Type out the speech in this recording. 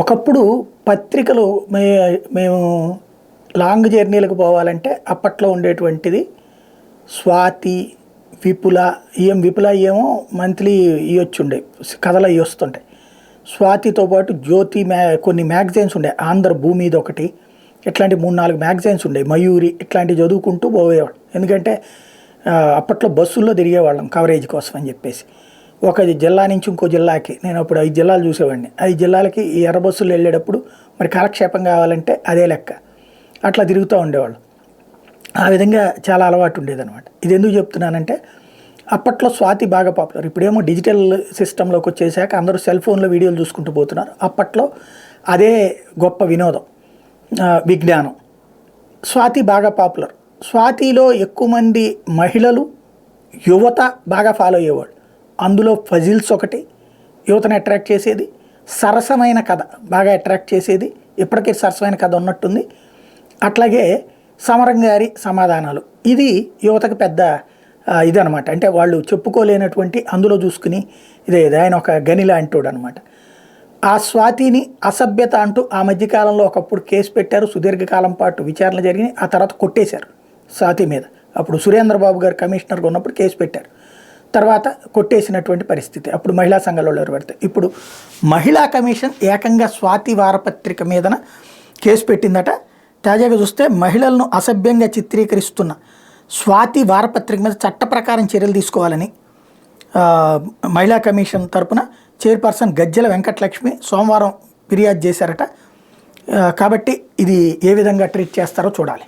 ఒకప్పుడు పత్రికలు మేము లాంగ్ జర్నీలకు పోవాలంటే అప్పట్లో ఉండేటువంటిది స్వాతి, విపుల. విపుల ఏమో మంత్లీ ఇవొచ్చుండే కథలు అవి వస్తుంటాయి. స్వాతితో పాటు జ్యోతి కొన్ని మ్యాగజైన్స్ ఉండే, ఆంధ్ర భూమిది ఒకటి, ఇట్లాంటి 3-4 మ్యాగజైన్స్ ఉండే, మయూరి ఇట్లాంటివి చదువుకుంటూ పోయేవాడు. ఎందుకంటే అప్పట్లో బస్సుల్లో తిరిగేవాళ్ళం కవరేజ్ కోసం అని చెప్పేసి. ఒక జిల్లా నుంచి ఇంకో జిల్లాకి, నేను అప్పుడు 5 జిల్లాలు చూసేవాడిని. 5 జిల్లాలకి ఈ ఎర్ర బస్సులు వెళ్ళేటప్పుడు మరి కాలక్షేపం కావాలంటే అదే లెక్క, అట్లా తిరుగుతూ ఉండేవాళ్ళు. ఆ విధంగా చాలా అలవాటు ఉండేదన్నమాట. ఇది ఎందుకు చెప్తున్నానంటే అప్పట్లో స్వాతి బాగా పాపులర్. ఇప్పుడేమో డిజిటల్ సిస్టంలోకి వచ్చేసాక అందరూ సెల్ ఫోన్లో వీడియోలు చూసుకుంటూ పోతున్నారు. అప్పట్లో అదే గొప్ప వినోదం, విజ్ఞానం. స్వాతి బాగా పాపులర్. స్వాతిలో ఎక్కువ మంది మహిళలు, యువత బాగా ఫాలో అయ్యేవాళ్ళు. అందులో ఫజిల్స్ ఒకటి యువతను అట్రాక్ట్ చేసేది, సరసమైన కథ బాగా అట్రాక్ట్ చేసేది. ఇప్పటికే సరసమైన కథ ఉన్నట్టుంది. అట్లాగే సమరం గారి సమాధానాలు, ఇది యువతకు పెద్ద ఇదనమాట. అంటే వాళ్ళు చెప్పుకోలేనటువంటి అందులో చూసుకుని ఇదే ఆయన ఒక గని లాంటోడు అనమాట. ఆ స్వాతిని అసభ్యత అంటూ ఆ మధ్యకాలంలో ఒకప్పుడు కేసు పెట్టారు. సుదీర్ఘకాలం పాటు విచారణ జరిగినాయి. ఆ తర్వాత కొట్టేశారు స్వాతి మీద. అప్పుడు సురేంద్రబాబు గారు కమిషనర్గా ఉన్నప్పుడు కేసు పెట్టారు, తర్వాత కొట్టేసినటువంటి పరిస్థితి. అప్పుడు మహిళా సంఘాలలో ఎవరు పెడతారు. ఇప్పుడు మహిళా కమిషన్ ఏకంగా స్వాతి వారపత్రిక మీదన కేసు పెట్టిందట. తాజాగా చూస్తే మహిళలను అసభ్యంగా చిత్రీకరిస్తున్న స్వాతి వారపత్రిక మీద చట్ట ప్రకారం చర్యలు తీసుకోవాలని మహిళా కమిషన్ తరపున చైర్పర్సన్ గజ్జల వెంకటలక్ష్మి సోమవారం ఫిర్యాదు చేశారట. కాబట్టి ఇది ఏ విధంగా ట్రీట్ చేస్తారో చూడాలి.